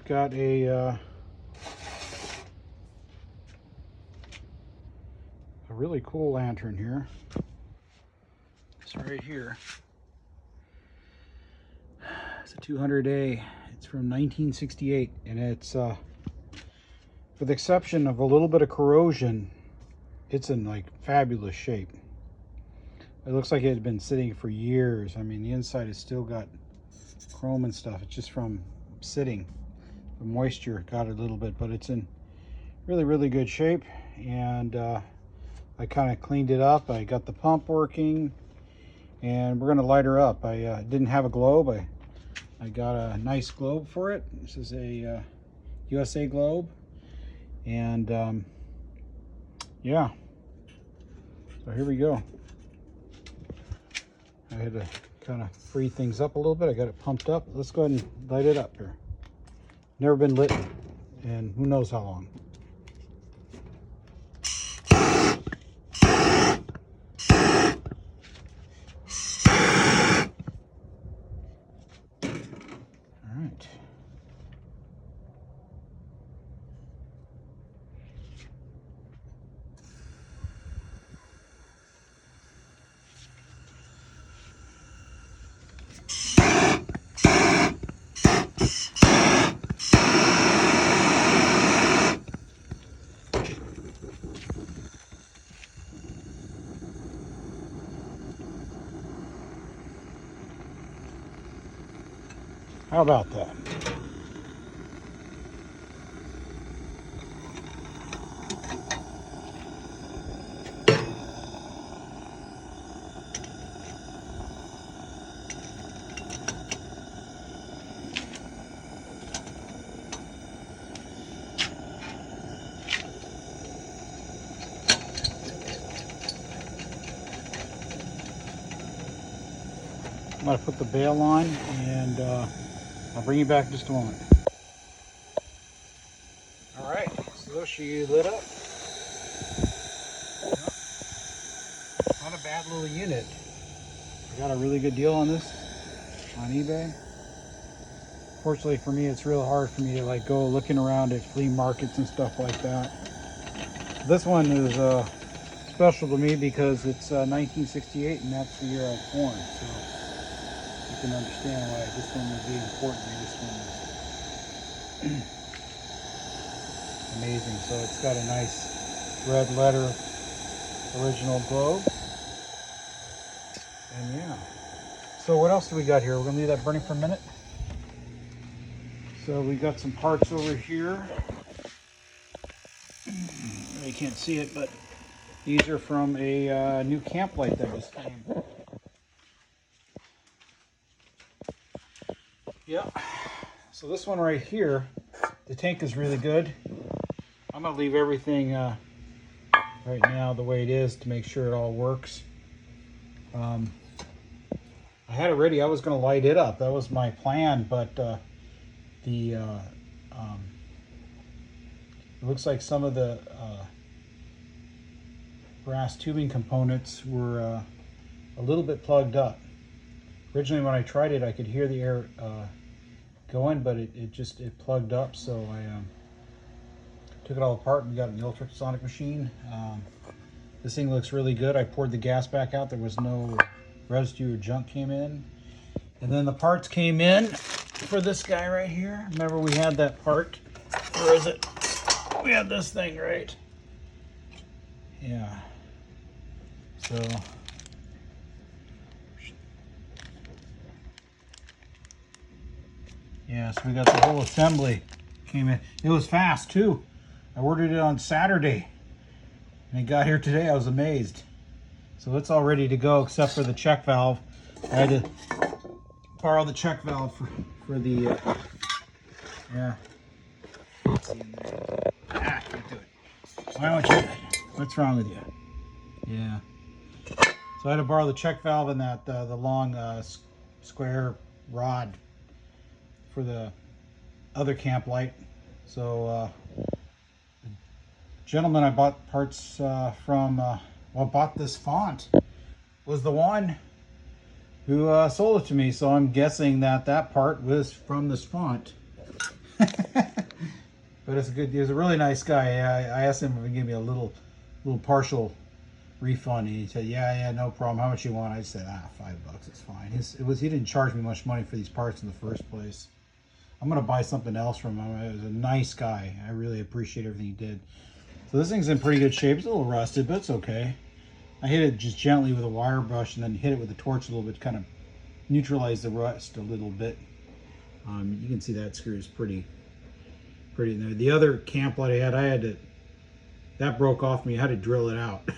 got a really cool lantern here. It's right here. It's a 200A. It's from 1968, and it's with the exception of a little bit of corrosion, it's in like fabulous shape. It looks like it had been sitting for years. I mean, the inside has still got chrome and stuff. It's just from sitting. The moisture got a little bit, but it's in really good shape. And I kind of cleaned it up. I got the pump working, and we're gonna light her up. I didn't have a globe. I got a nice globe for it. This is a USA globe, and yeah. So here we go. I had to kind of free things up a little bit. I got it pumped up. Let's go ahead and light it up here. Never been lit in who knows how long. All right. How about that? I'm going to put the bail on, and I'll bring you back in just a moment. All right, so she lit up. Yep. Not a bad little unit. I got a really good deal on this on eBay. Fortunately for me, it's real hard for me to like go looking around at flea markets and stuff like that. This one is special to me because it's 1968, and that's the year I was born. So you can understand why this one would be important to me. This one is amazing. So it's got a nice red letter original globe. And yeah. So what else do we got here? We're gonna leave that burning for a minute. So we got some parts over here. You can't see it, but these are from a new camp light that just came. Yeah. So this one right here, the tank is really good. I'm gonna leave everything right now the way it is to make sure it all works. I had it ready. I was gonna light it up. That was my plan, but it looks like some of the brass tubing components were a little bit plugged up. Originally when I tried it, I could hear the air going, but it plugged up, so I took it all apart and got an ultrasonic machine. This thing looks really good. I poured the gas back out. There was no residue or junk came in. And then the parts came in for this guy right here. Remember we had that part? Where is it? We had this thing, right? Yeah. So yeah, so we got the whole assembly came in. It was fast too. I ordered it on Saturday and it got here today. I was amazed. So it's all ready to go except for the check valve. I had to borrow the check valve for the yeah. Ah, can't do it. Why don't you? What's wrong with you? Yeah. So I had to borrow the check valve and that the long square rod for the other camp light. So the gentleman I bought parts from, well, bought this font, was the one who sold it to me. So I'm guessing that that part was from this font. But it's a good. He was a really nice guy. I asked him if he gave me a little partial refund, and he said, "Yeah, no problem. How much you want?" I said, $5. It's fine. He didn't charge me much money for these parts in the first place. I'm gonna buy something else from him. He was a nice guy. I really appreciate everything he did. So this thing's in pretty good shape. It's a little rusted, but it's okay. I hit it just gently with a wire brush, and then hit it with the torch a little bit to kind of neutralize the rust a little bit. You can see that screw is pretty in there. The other camp light I had to, that broke off me. I had to drill it out.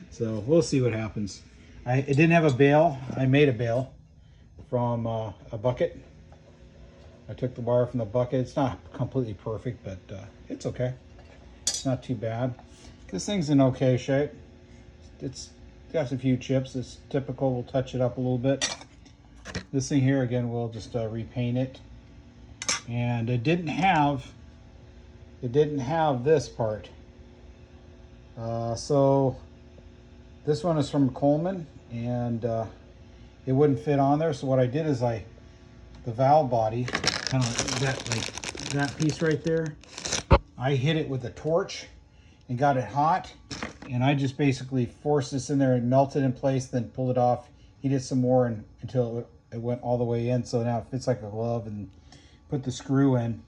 So we'll see what happens. It didn't have a bail. I made a bail from a bucket. I took the wire from the bucket. It's not completely perfect, but it's okay. It's not too bad. This thing's in okay shape. It's got a few chips. It's typical. We'll touch it up a little bit. This thing here, again, we'll just repaint it. And it didn't have this part. So this one is from Coleman, and it wouldn't fit on there. So what I did is the valve body, kind of like that piece right there, I hit it with a torch and got it hot, and I just basically forced this in there and melted in place, then pulled it off, heated some more until it went all the way in. So now it fits like a glove, and put the screw in,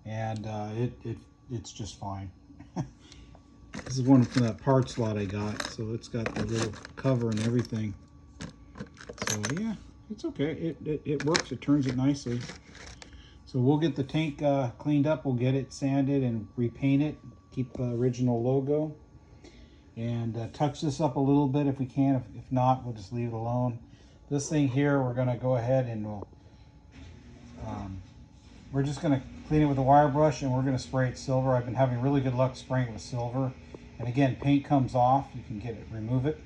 and it's just fine. This is one from that part slot I got, so it's got the little cover and everything. So yeah, it's okay. It works. It turns it nicely. So we'll get the tank cleaned up. We'll get it sanded and repaint it. Keep the original logo, and touch this up a little bit if we can. If not, we'll just leave it alone. This thing here, we're going to go ahead and we're just going to clean it with a wire brush, and we're going to spray it silver. I've been having really good luck spraying it with silver. And again, paint comes off. You can remove it.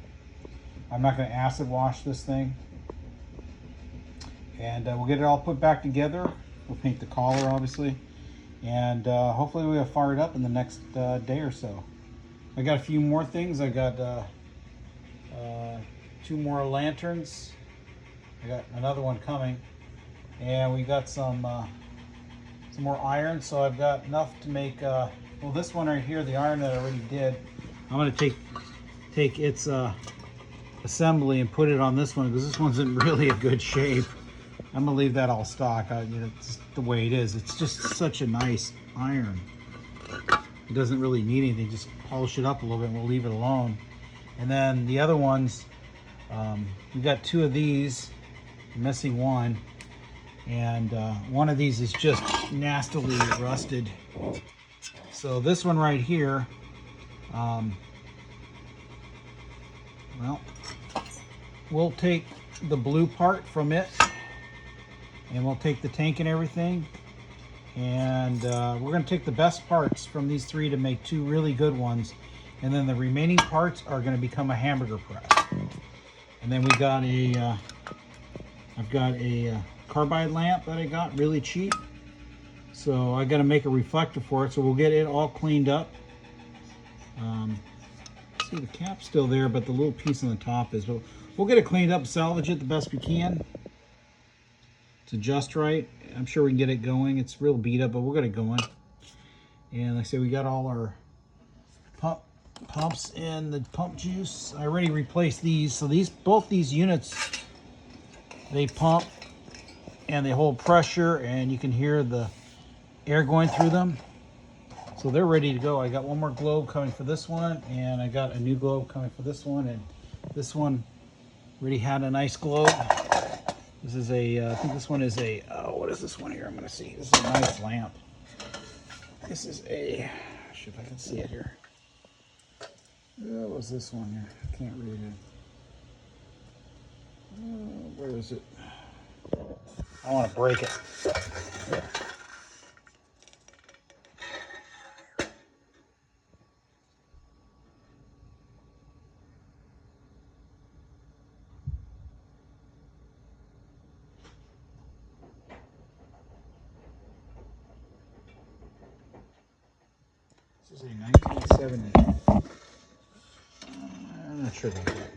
I'm not going to acid wash this thing. And we'll get it all put back together. We'll paint the collar, obviously. And hopefully we'll fire it up in the next day or so. I got a few more things. I got 2 more lanterns. I got another one coming. And we got some more iron. So I've got enough to make, well, this one right here, the iron that I already did, I'm going to take its assembly and put it on this one, because this one's in really a good shape. I'm going to leave that all stock. It's just the way it is. It's just such a nice iron. It doesn't really need anything. Just polish it up a little bit and we'll leave it alone. And then the other ones, we got 2 of these, missing one. And one of these is just nastily rusted. So this one right here, well, we'll take the blue part from it, and we'll take the tank and everything, and we're going to take the best parts from these 3 to make 2 really good ones, and then the remaining parts are going to become a hamburger press. And then we got I've got a carbide lamp that I got really cheap, so I got to make a reflector for it. So we'll get it all cleaned up. See, the cap's still there, but the little piece on the top is. But we'll get it cleaned up, salvage it the best we can. It's just right. I'm sure we can get it going. It's real beat up, but we'll get it going. And like I said, we got all our pumps and the pump juice. I already replaced these. So both these units, they pump and they hold pressure, and you can hear the air going through them. So they're ready to go. I got one more globe coming for this one, and I got a new globe coming for this one, and this one already had a nice globe. This is I think this one is what is this one here? I'm gonna see. This is a nice lamp. This is see if I can see it here. What was this one here? I can't read it. Where is it? I want to break it. Here. This is a 1970. I'm not sure about that.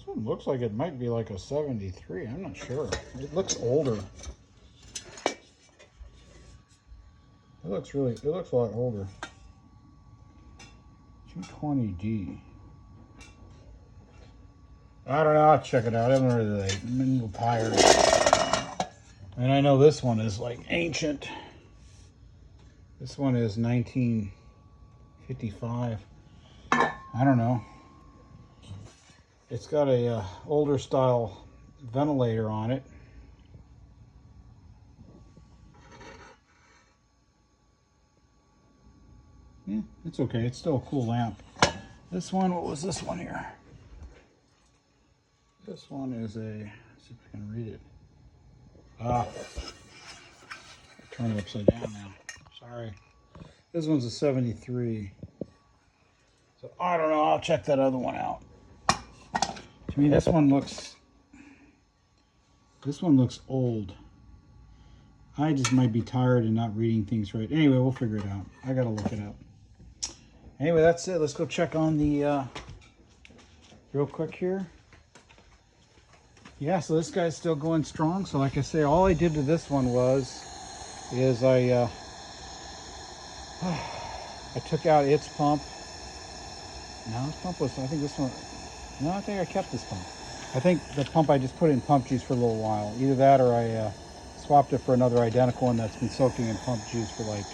one looks like it might be like a 73. I'm not sure. It looks older. It looks a lot older. 220D. I don't know, I'll check it out. I haven't really, I'm a little tired. And I know this one is like ancient. This one is 1955. I don't know. It's got a older style ventilator on it. Yeah, it's okay. It's still a cool lamp. This one, what was this one here? This one is a, let's see if I can read it. Ah, turn it upside down now. Sorry. This one's a 73. So I don't know. I'll check that other one out. To me, this one looks old. I just might be tired and not reading things right. Anyway, we'll figure it out. I gotta look it up. Anyway, that's it. Let's go check on the real quick here. Yeah, so this guy's still going strong. So like I say, all I did to this one is I took out its pump. No, this pump was, I think this one, no, I think I kept this pump. I think the pump I just put in pump juice for a little while. Either that or I swapped it for another identical one that's been soaking in pump juice for like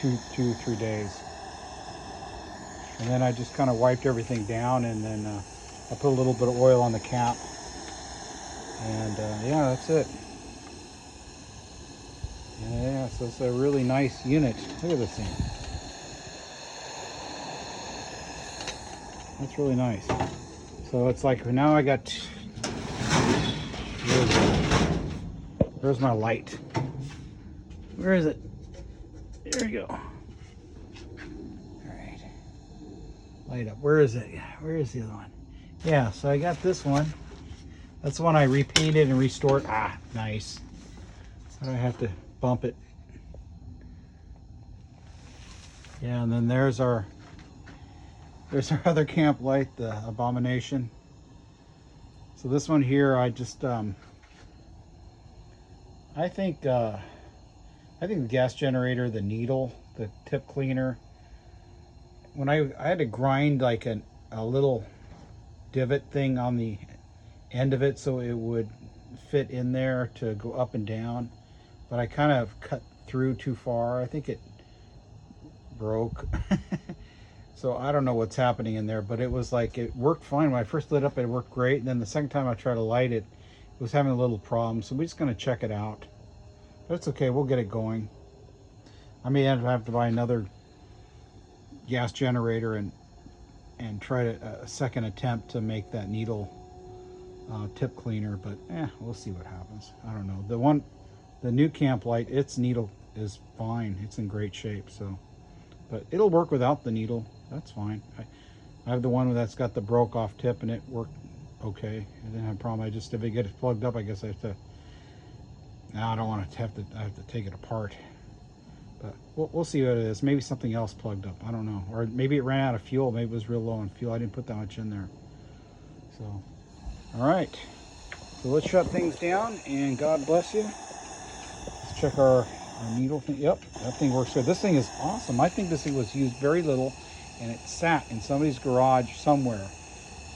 3 days. And then I just kind of wiped everything down, and then I put a little bit of oil on the cap. And yeah, that's it. Yeah, so it's a really nice unit. Look at this thing. That's really nice. So it's like now I got, where's my light? Where is it? There we go. All right. Light up. Where is it? Where is the other one? Yeah, so I got this one. That's the one I repainted and restored. Ah, nice. So I have to bump it. Yeah, and then there's our other camp light, the Abomination. So this one here, I just I think the gas generator, the needle, the tip cleaner, when I had to grind like a little divot thing on the end of it so it would fit in there to go up and down, but I kind of cut through too far. I think it broke. So I don't know what's happening in there, but it was like, it worked fine. When I first lit up, it worked great. And then the second time I tried to light it, it was having a little problem. So we're just going to check it out. But it's okay. We'll get it going. I may end up having to buy another gas generator and try a second attempt to make that needle tip cleaner. But we'll see what happens. I don't know. The new camp light, its needle is fine. It's in great shape. So, but it'll work without the needle. That's fine. I have the one that's got the broke off tip, and it worked okay. I didn't have a problem. If it gets plugged up, I guess I have to. Now I don't want to have to. I have to take it apart. But we'll see what it is. Maybe something else plugged up. I don't know. Or maybe it ran out of fuel. Maybe it was real low on fuel. I didn't put that much in there. So, all right. So let's shut things down, and God bless you. Let's check our needle thing. Yep, that thing works good. This thing is awesome. I think this thing was used very little, and it sat in somebody's garage somewhere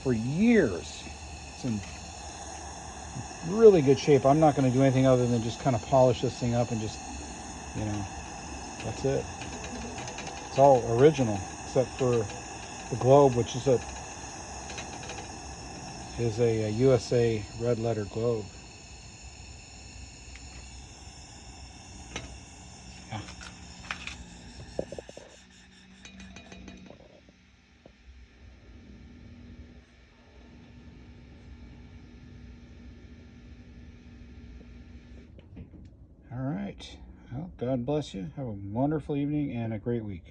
for years. It's in really good shape. I'm not going to do anything other than just kind of polish this thing up and just, that's it. It's all original except for the globe, which is a USA red letter globe. Yeah. All right. Well, God bless you. Have a wonderful evening and a great week.